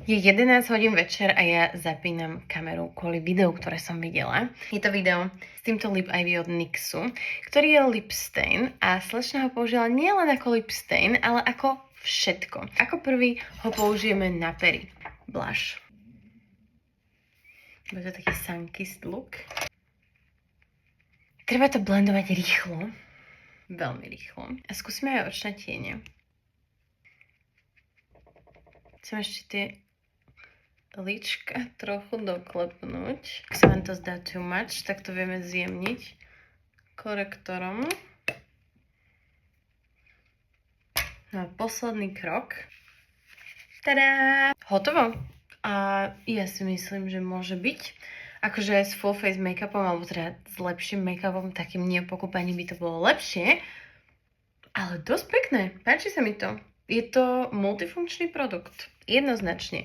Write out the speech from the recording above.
Je 11 hodín večer a ja zapínam kameru kvôli videu, ktoré som videla. Je to video s týmto Lip Ivy od NYXu, ktorý je lip stain a slečna ho použila nielen ako lip stain, ale ako všetko. Ako prvý ho použijeme na pery. Blush. Bude to taký sun-kissed look. Treba to blendovať rýchlo. Veľmi rýchlo. A skúsime aj očné tiene. Chcem ešte tie líčka trochu doklepnúť. Ak sa vám to zdá too much, tak to vieme zjemniť korektorom. No a posledný krok. Tada! Hotovo. A ja si myslím, že môže byť. Akože s full face make-upom, alebo teda s lepším make-upom, takým nepokúpaním by to bolo lepšie. Ale dosť pekné. Páči sa mi to. Je to multifunkčný produkt. Jednoznačne.